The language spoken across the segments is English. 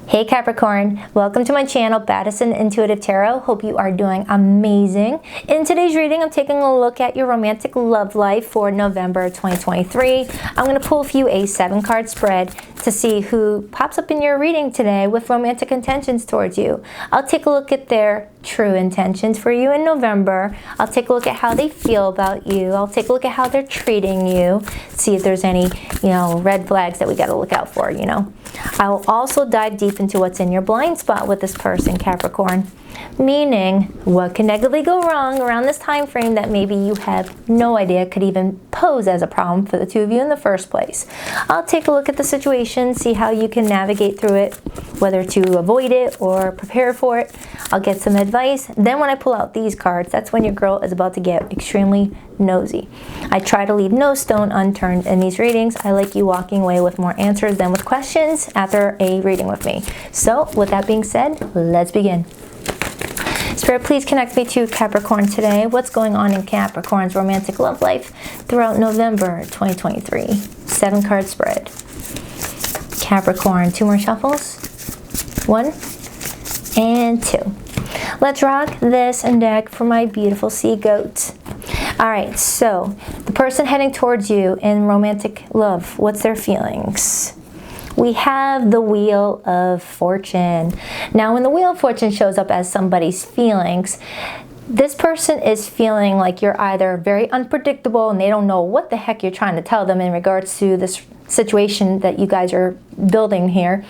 Hey Capricorn, welcome to my channel, Baddison Intuitive Tarot. Hope you are doing amazing. In today's reading, I'm taking a look at your romantic love life for November 2023. I'm going to pull for you a 7-card spread to see who pops up in your reading today with romantic intentions towards you. I'll take a look at their true intentions for you in November. I'll take a look at how they feel about you. I'll take a look at how they're treating you. See if there's any, red flags that we got to look out for, I'll also dive deep into what's in your blind spot with this person, Capricorn. Meaning, what can negatively go wrong around this time frame that maybe you have no idea could even pose as a problem for the two of you in the first place. I'll take a look at the situation, see how you can navigate through it, whether to avoid it or prepare for it. I'll get some advice. Then when I pull out these cards, that's when your girl is about to get extremely nosy. I try to leave no stone unturned in these readings. I like you walking away with more answers than with questions after a reading with me. So with that being said, let's begin. Spirit, please connect me to Capricorn today. What's going on in Capricorn's romantic love life throughout November 2023? 7-card spread. Capricorn, 2 more shuffles. 1 and 2. Let's rock this deck for my beautiful sea goats. All right, so the person heading towards you in romantic love, what's their feelings? We have the Wheel of Fortune. Now, when the Wheel of Fortune shows up as somebody's feelings, this person is feeling like you're either very unpredictable and they don't know what the heck you're trying to tell them in regards to this situation that you guys are building here,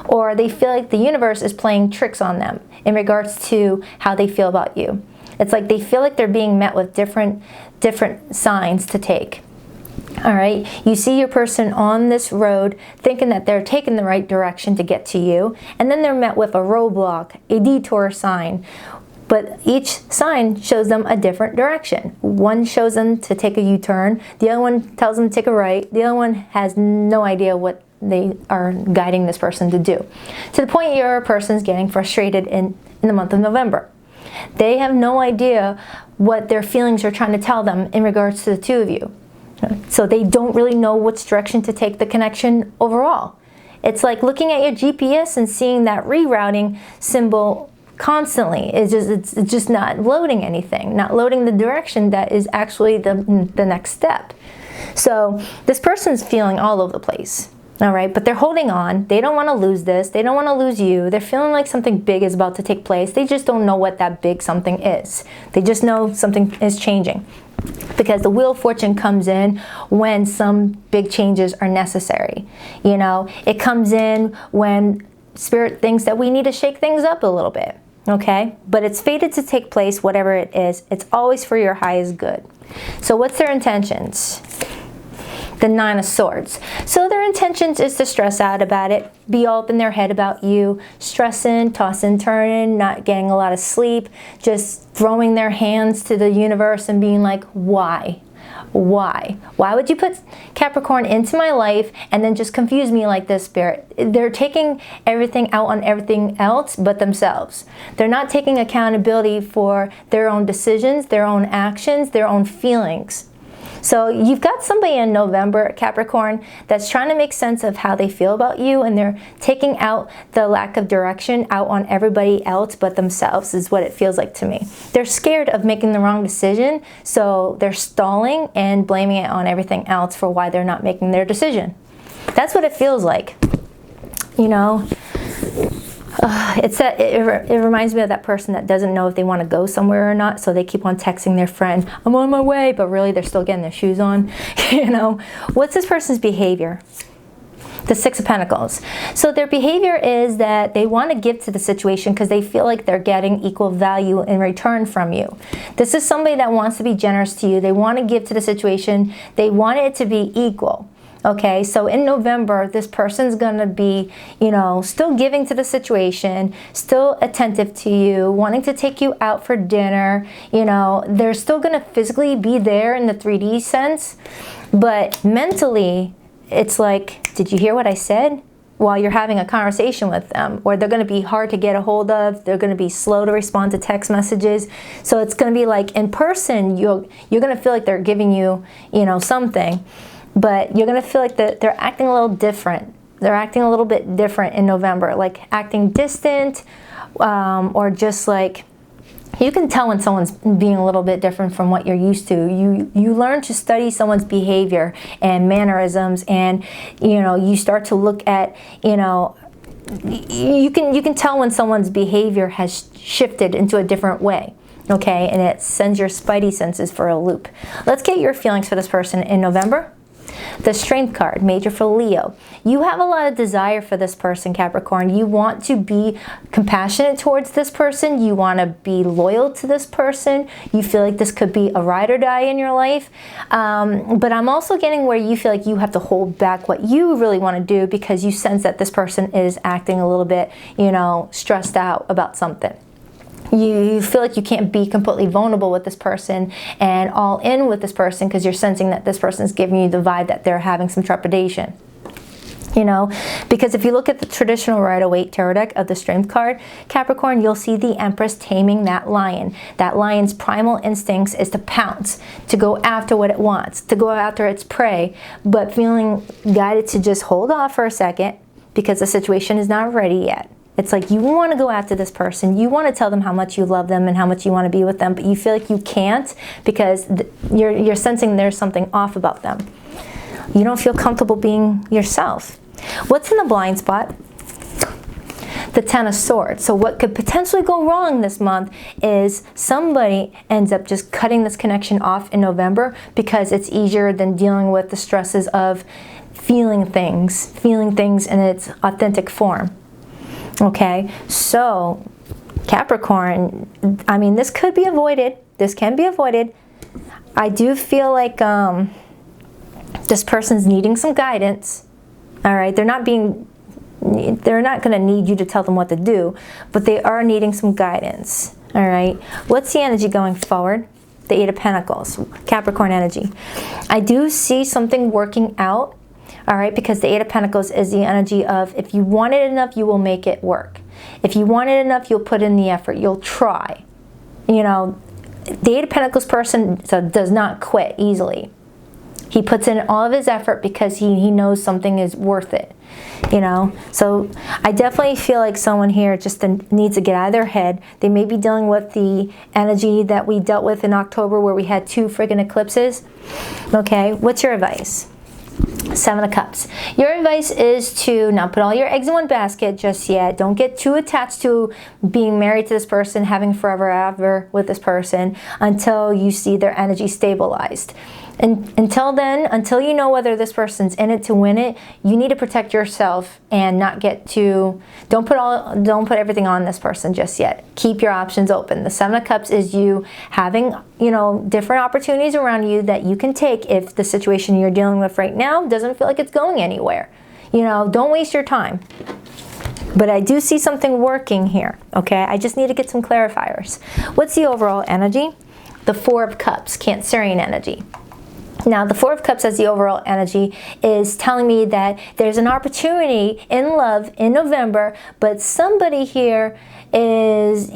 or they feel like the universe is playing tricks on them in regards to how they feel about you. It's like they feel like they're being met with different signs to take. All right, you see your person on this road thinking that they're taking the right direction to get to you, and then they're met with a roadblock, a detour sign. But each sign shows them a different direction. One shows them to take a U-turn, the other one tells them to take a right, the other one has no idea what they are guiding this person to do. To the point your person's getting frustrated in the month of November. They have no idea what their feelings are trying to tell them in regards to the two of you. So they don't really know which direction to take the connection overall. It's like looking at your GPS and seeing that rerouting symbol constantly. It's just not loading anything, not loading the direction that is actually the next step. So this person's feeling all over the place. All right, but they're holding on. They don't want to lose this. They don't want to lose you. They're feeling like something big is about to take place. They just don't know what that big something is. They just know something is changing. Because the Wheel of Fortune comes in when some big changes are necessary. It comes in when Spirit thinks that we need to shake things up a little bit. Okay? But it's fated to take place, whatever it is. It's always for your highest good. So what's their intentions? The 9 of Swords. So their intentions is to stress out about it, be all up in their head about you, stressing, tossing, turning, not getting a lot of sleep, just throwing their hands to the universe and being like, why? Why? Why would you put Capricorn into my life and then just confuse me like this, Spirit? They're taking everything out on everything else but themselves. They're not taking accountability for their own decisions, their own actions, their own feelings. So you've got somebody in November, Capricorn, that's trying to make sense of how they feel about you, and they're taking out the lack of direction out on everybody else but themselves, is what it feels like to me. They're scared of making the wrong decision, so they're stalling and blaming it on everything else for why they're not making their decision. That's what it feels like. It reminds me of that person that doesn't know if they want to go somewhere or not, so they keep on texting their friend, I'm on my way, but really they're still getting their shoes on. What's this person's behavior? The 6 of Pentacles. So their behavior is that they want to give to the situation because they feel like they're getting equal value in return from you. This is somebody that wants to be generous to you. They want to give to the situation. They want it to be equal. Okay, so in November, this person's going to be, still giving to the situation, still attentive to you, wanting to take you out for dinner. They're still going to physically be there in the 3D sense, but mentally, it's like, did you hear what I said? While you're having a conversation with them, or they're going to be hard to get a hold of. They're going to be slow to respond to text messages. So it's going to be like in person, you're going to feel like they're giving you, something. But you're going to feel like they're acting a little different. they're acting a little bit different in November, like acting distant, or just like, you can tell when someone's being a little bit different from what you're used to. You learn to study someone's behavior and mannerisms, and you start to look at, you can tell when someone's behavior has shifted into a different way. Okay, and it sends your spidey senses for a loop. Let's get your feelings for this person in November. The Strength card, major for Leo. You have a lot of desire for this person, Capricorn. You want to be compassionate towards this person. You want to be loyal to this person. You feel like this could be a ride or die in your life. But I'm also getting where you feel like you have to hold back what you really want to do because you sense that this person is acting a little bit, stressed out about something. You feel like you can't be completely vulnerable with this person and all in with this person because you're sensing that this person is giving you the vibe that they're having some trepidation. Because if you look at the traditional Rider-Waite tarot deck of the Strength card, Capricorn, you'll see the Empress taming that lion. That lion's primal instincts is to pounce, to go after what it wants, to go after its prey, but feeling guided to just hold off for a second because the situation is not ready yet. It's like you want to go after this person. You want to tell them how much you love them and how much you want to be with them, but you feel like you can't because you're sensing there's something off about them. You don't feel comfortable being yourself. What's in the blind spot? The Ten of Swords. So what could potentially go wrong this month is somebody ends up just cutting this connection off in November because it's easier than dealing with the stresses of feeling things in its authentic form. Okay, so Capricorn, I mean, this could be avoided. This can be avoided. I do feel like this person's needing some guidance. All right, they're not going to need you to tell them what to do, but they are needing some guidance. All right, what's the energy going forward? The Eight of Pentacles, Capricorn energy. I do see something working out. All right, because the Eight of Pentacles is the energy of if you want it enough, you will make it work. If you want it enough, you'll put in the effort. You'll try. The Eight of Pentacles person does not quit easily. He puts in all of his effort because he knows something is worth it. So I definitely feel like someone here just needs to get out of their head. They may be dealing with the energy that we dealt with in October where we had 2 friggin' eclipses. Okay, what's your advice? Seven of Cups. Your advice is to not put all your eggs in one basket just yet. Don't get too attached to being married to this person, having forever ever with this person until you see their energy stabilized. And until then, until you know whether this person's in it to win it, you need to protect yourself and not get too, don't put everything on this person just yet. Keep your options open. The Seven of Cups is you having, different opportunities around you that you can take if the situation you're dealing with right now doesn't feel like it's going anywhere. Don't waste your time. But I do see something working here, okay? I just need to get some clarifiers. What's the overall energy? The Four of Cups, Cancerian energy. Now, the Four of Cups as the overall energy is telling me that there's an opportunity in love in November, but somebody here is,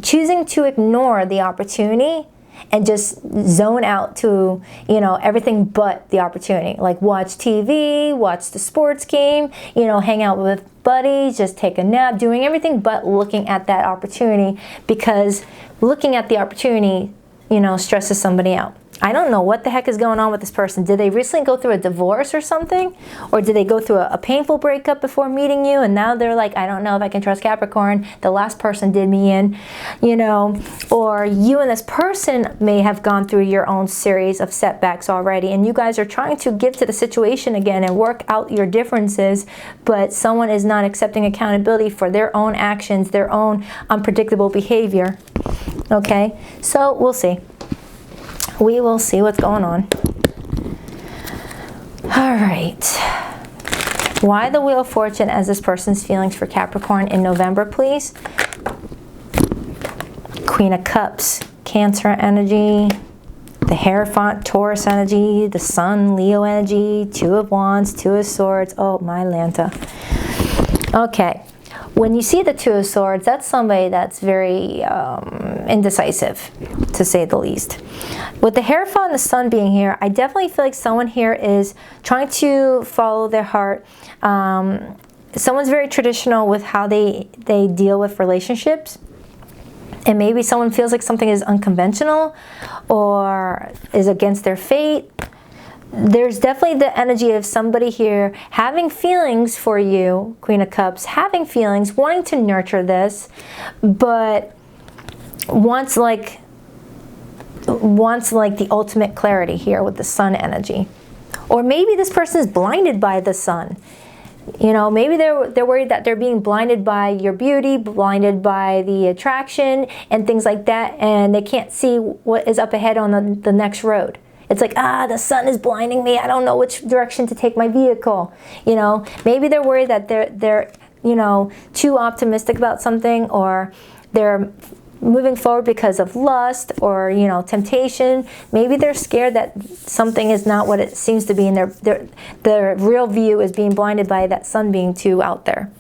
choosing to ignore the opportunity and just zone out to, everything but the opportunity. Like watch TV, watch the sports game, hang out with buddies, just take a nap, doing everything but looking at that opportunity because looking at the opportunity, stresses somebody out. I don't know what the heck is going on with this person. Did they recently go through a divorce or something? Or did they go through a painful breakup before meeting you? And now they're like, I don't know if I can trust Capricorn. The last person did me in, Or you and this person may have gone through your own series of setbacks already. And you guys are trying to give to the situation again and work out your differences. But someone is not accepting accountability for their own actions, their own unpredictable behavior. Okay, so we'll see. We will see what's going on. All right. Why the Wheel of Fortune as this person's feelings for Capricorn in November, please? Queen of Cups, Cancer energy. The Hierophant, Taurus energy. The Sun, Leo energy. Two of Wands, Two of Swords. Oh, my Lanta. Okay. When you see the Two of Swords, that's somebody that's very indecisive, to say the least. With the Hierophant and the Sun being here, I definitely feel like someone here is trying to follow their heart. Someone's very traditional with how they deal with relationships. And maybe someone feels like something is unconventional or is against their fate. There's definitely the energy of somebody here having feelings for you, Queen of Cups, having feelings, wanting to nurture this, but wants like the ultimate clarity here with the Sun energy. Or maybe this person is blinded by the Sun. You know, maybe they're worried that they're being blinded by your beauty, blinded by the attraction and things like that, and they can't see what is up ahead on the next road. It's like, the sun is blinding me. I don't know which direction to take my vehicle. You know, maybe they're worried that they're you know, too optimistic about something, or they're moving forward because of lust or, you know, temptation. Maybe they're scared that something is not what it seems to be, and their real view is being blinded by that sun being too out there.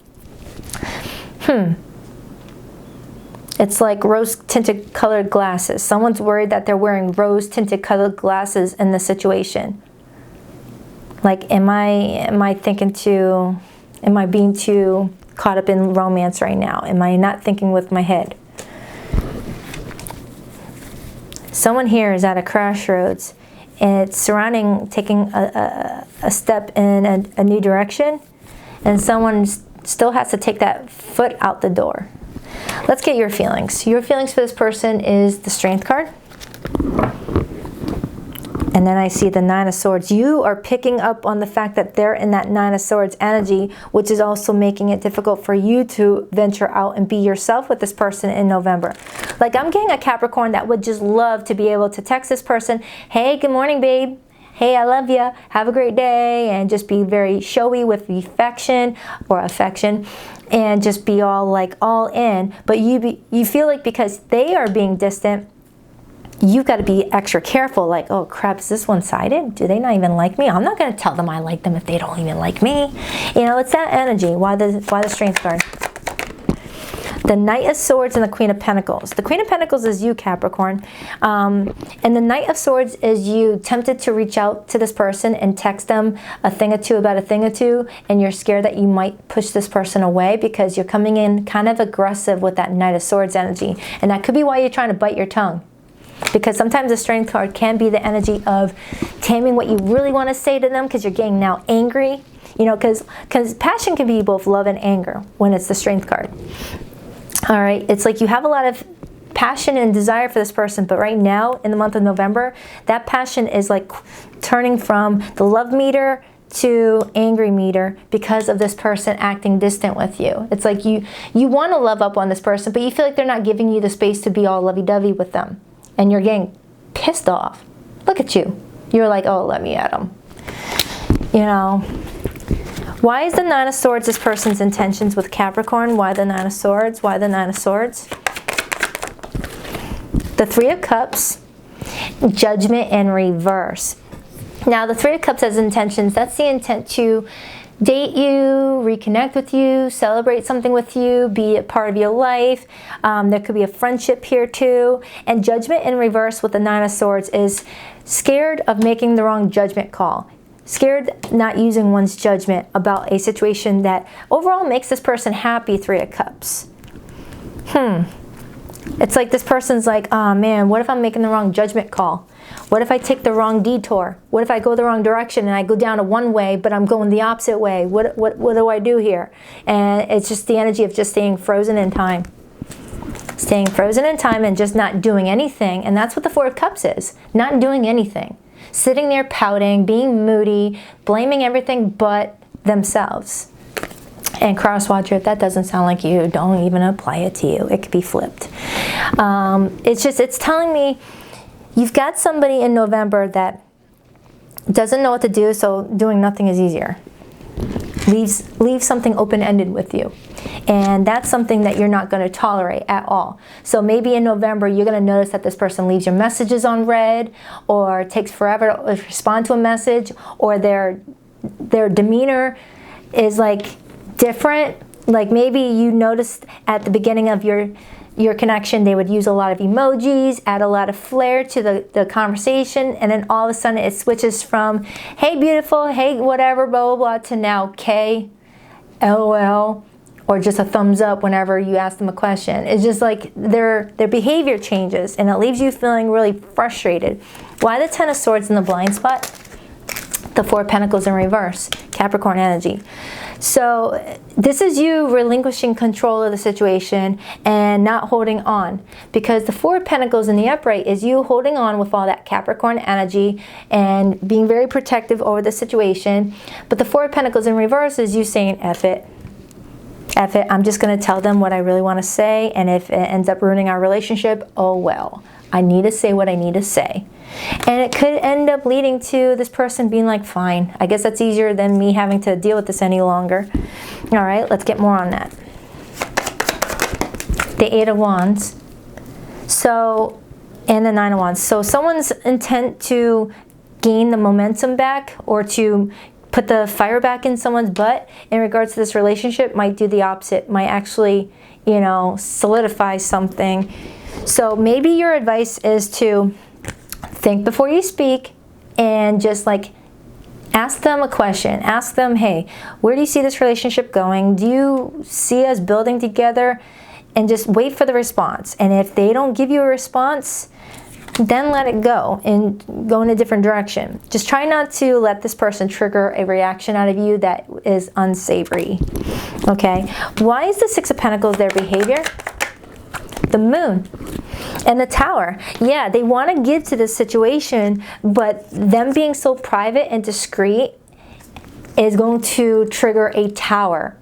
It's like rose-tinted colored glasses. Someone's worried that they're wearing rose-tinted colored glasses in the situation. Like, am I being too caught up in romance right now? Am I not thinking with my head? Someone here is at a crossroads, and it's surrounding taking a step in a new direction, and someone still has to take that foot out the door. Let's get your feelings. Your feelings for this person is the Strength card. And then I see the Nine of Swords. You are picking up on the fact that they're in that Nine of Swords energy, which is also making it difficult for you to venture out and be yourself with this person in November. Like, I'm getting a Capricorn that would just love to be able to text this person, hey, good morning, babe. Hey, I love you. Have a great day. And just be very showy with affection, and just be all in. But you feel like because they are being distant, you've got to be extra careful. Like, oh crap, is this one-sided? Do they not even like me? I'm not going to tell them I like them if they don't even like me. You know, it's that energy. Why the Strength card? The Knight of Swords and the Queen of Pentacles. The Queen of Pentacles is you, Capricorn. And the Knight of Swords is you tempted to reach out to this person and text them a thing or two about a thing or two, and you're scared that you might push this person away because you're coming in kind of aggressive with that Knight of Swords energy. And that could be why you're trying to bite your tongue. Because sometimes the Strength card can be the energy of taming what you really want to say to them because you're getting now angry. You know, because passion can be both love and anger when it's the Strength card. All right, it's like you have a lot of passion and desire for this person, but right now, in the month of November, that passion is like turning from the love meter to angry meter because of this person acting distant with you. It's like you want to love up on this person, but you feel like they're not giving you the space to be all lovey-dovey with them, and you're getting pissed off. Look at you. You're like, oh, let me at them. You know. Why is the Nine of Swords this person's intentions with Capricorn? Why the Nine of Swords? Why the Nine of Swords? The Three of Cups, Judgment in reverse. Now, the Three of Cups has intentions. That's the intent to date you, reconnect with you, celebrate something with you, be a part of your life. There could be a friendship here too. And Judgment in reverse with the Nine of Swords is scared of making the wrong judgment call. Scared not using one's judgment about a situation that overall makes this person happy, Three of Cups. It's like this person's like, oh man, what if I'm making the wrong judgment call? What if I take the wrong detour? What if I go the wrong direction and I go down a one way, but I'm going the opposite way? What do I do here? And it's just the energy of just staying frozen in time. Staying frozen in time and just not doing anything. And that's what the Four of Cups is. Not doing anything. Sitting there pouting, being moody, blaming everything but themselves. And cross-watcher, if that doesn't sound like you, don't even apply it to you. It could be flipped. It's telling me you've got somebody in November that doesn't know what to do, so doing nothing is easier. Leave something open-ended with you. And that's something that you're not going to tolerate at all. So maybe in November, you're going to notice that this person leaves your messages on read, or takes forever to respond to a message, or their demeanor is like different. Like maybe you noticed at the beginning of your connection, they would use a lot of emojis, add a lot of flair to the conversation, and then all of a sudden it switches from, hey beautiful, hey whatever, blah, blah, blah, to now K, LOL, or just a thumbs up whenever you ask them a question. It's just like their behavior changes, and it leaves you feeling really frustrated. Why the Ten of Swords in the blind spot? The Four of Pentacles in reverse, Capricorn energy. So this is you relinquishing control of the situation and not holding on, because the Four of Pentacles in the upright is you holding on with all that Capricorn energy and being very protective over the situation. But the Four of Pentacles in reverse is you saying, F it. F it, I'm just going to tell them what I really want to say, and if it ends up ruining our relationship, oh well. I need to say what I need to say. And it could end up leading to this person being like, fine, I guess that's easier than me having to deal with this any longer. All right, let's get more on that. The Eight of Wands. So, and the Nine of Wands. So someone's intent to gain the momentum back or to put the fire back in someone's butt in regards to this relationship might do the opposite, might actually, you know, solidify something. So maybe your advice is to think before you speak and just like ask them a question. Ask them, hey, where do you see this relationship going? Do you see us building together? And just wait for the response. And if they don't give you a response, then let it go and go in a different direction. Just try not to let this person trigger a reaction out of you that is unsavory. Okay? Why is the Six of Pentacles their behavior? The Moon and the Tower. Yeah, they want to give to this situation, but them being so private and discreet is going to trigger a Tower.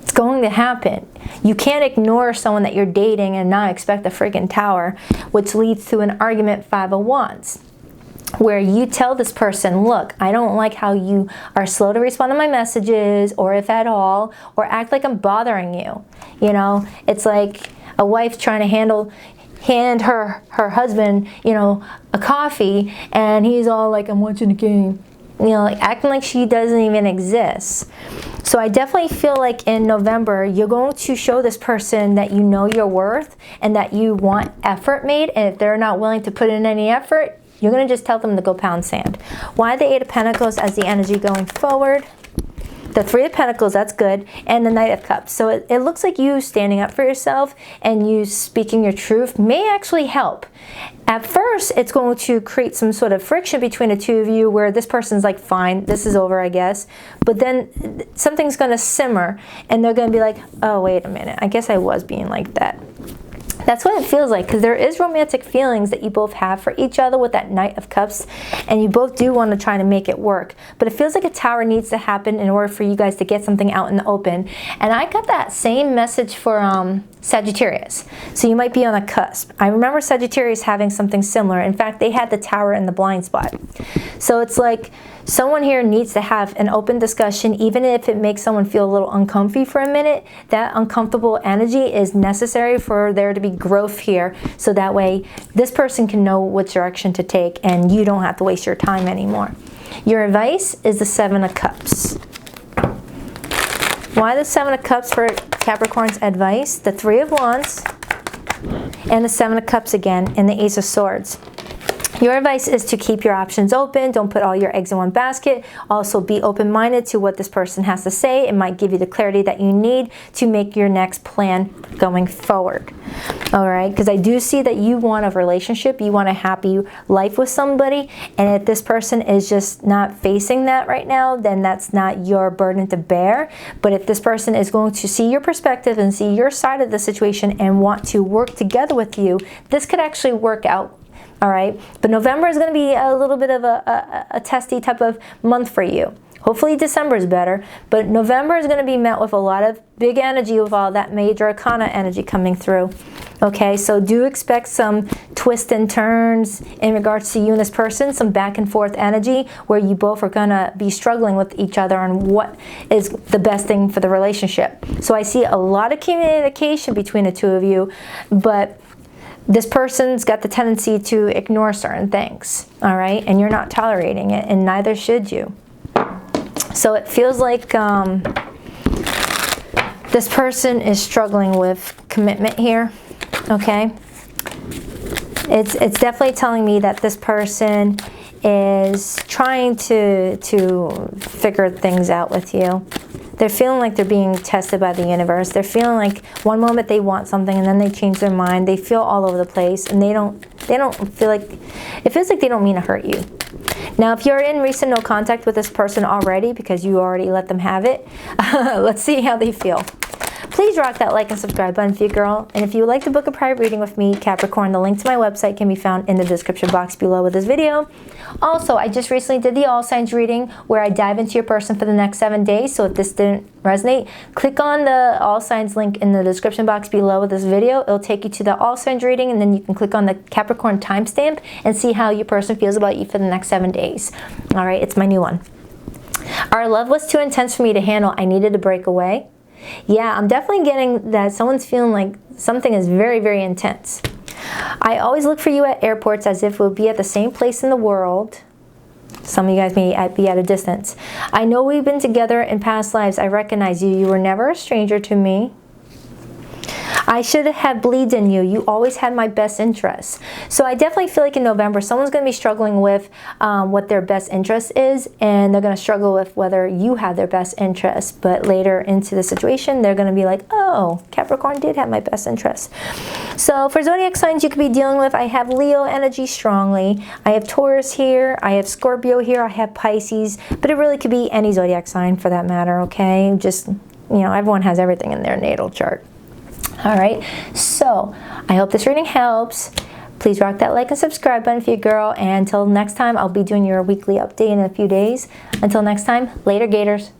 It's going to happen. You can't ignore someone that you're dating and not expect a freaking Tower, which leads to an argument, Five of Wands, where you tell this person, look, I don't like how you are slow to respond to my messages, or if at all, or act like I'm bothering you. You know, it's like a wife trying to hand her husband, you know, a coffee, and he's all like, I'm watching the game. You know, like acting like she doesn't even exist. So I definitely feel like in November, you're going to show this person that you know your worth and that you want effort made. And if they're not willing to put in any effort, you're going to just tell them to go pound sand. Why the Eight of Pentacles as the energy going forward? The Three of Pentacles, that's good, and the Knight of Cups. So it looks like you standing up for yourself and you speaking your truth may actually help. At first, it's going to create some sort of friction between the two of you where this person's like, fine, this is over, I guess. But then something's going to simmer and they're going to be like, oh, wait a minute, I guess I was being like that. That's what it feels like, because there is romantic feelings that you both have for each other with that Knight of Cups, and you both do want to try to make it work. But it feels like a Tower needs to happen in order for you guys to get something out in the open. And I got that same message for Sagittarius. So you might be on a cusp. I remember Sagittarius having something similar. In fact, they had the Tower in the blind spot. So it's like someone here needs to have an open discussion, even if it makes someone feel a little uncomfy for a minute. That uncomfortable energy is necessary for there to be growth here, so that way this person can know what direction to take and you don't have to waste your time anymore. Your advice is the Seven of Cups. Why the Seven of Cups for Capricorn's advice? The Three of Wands and the Seven of Cups again, and the Ace of Swords. Your advice is to keep your options open. Don't put all your eggs in one basket. Also be open-minded to what this person has to say. It might give you the clarity that you need to make your next plan going forward. All right, because I do see that you want a relationship. You want a happy life with somebody. And if this person is just not facing that right now, then that's not your burden to bear. But if this person is going to see your perspective and see your side of the situation and want to work together with you, this could actually work out. All right, but November is going to be a little bit of a testy type of month for you. Hopefully December is better, but November is going to be met with a lot of big energy with all that major arcana energy coming through. Okay, so do expect some twists and turns in regards to you and this person, some back and forth energy where you both are going to be struggling with each other on what is the best thing for the relationship. So I see a lot of communication between the two of you, but this person's got the tendency to ignore certain things, all right? And you're not tolerating it, and neither should you. So it feels like this This person is struggling with commitment here, okay? It's definitely telling me that this person is trying to figure things out with you. They're feeling like they're being tested by the universe. They're feeling like one moment they want something and then they change their mind. They feel all over the place, and they don't feel like, it feels like they don't mean to hurt you. Now, if you're in recent no contact with this person already because you already let them have it, let's see how they feel. Please rock that like and subscribe button for you, girl. And if you would like to book a private reading with me, Capricorn, the link to my website can be found in the description box below with this video. Also, I just recently did the all signs reading where I dive into your person for the next 7 days. So if this didn't resonate, click on the all signs link in the description box below with this video. It'll take you to the all signs reading, and then you can click on the Capricorn timestamp and see how your person feels about you for the next 7 days. All right, it's my new one. Our love was too intense for me to handle. I needed to break away. Yeah, I'm definitely getting that someone's feeling like something is very, very intense. I always look for you at airports as if we'll be at the same place in the world. Some of you guys may be at a distance. I know we've been together in past lives. I recognize you. You were never a stranger to me. I should have believed in you. You always had my best interests. So I definitely feel like in November, someone's going to be struggling with what their best interest is, and they're going to struggle with whether you have their best interests. But later into the situation, they're going to be like, oh, Capricorn did have my best interests. So for zodiac signs you could be dealing with, I have Leo energy strongly. I have Taurus here. I have Scorpio here. I have Pisces. But it really could be any zodiac sign for that matter, okay? Just, you know, everyone has everything in their natal chart. All right, so I hope this reading helps. Please rock that like and subscribe button for you, girl. And until next time, I'll be doing your weekly update in a few days. Until next time, later, Gators.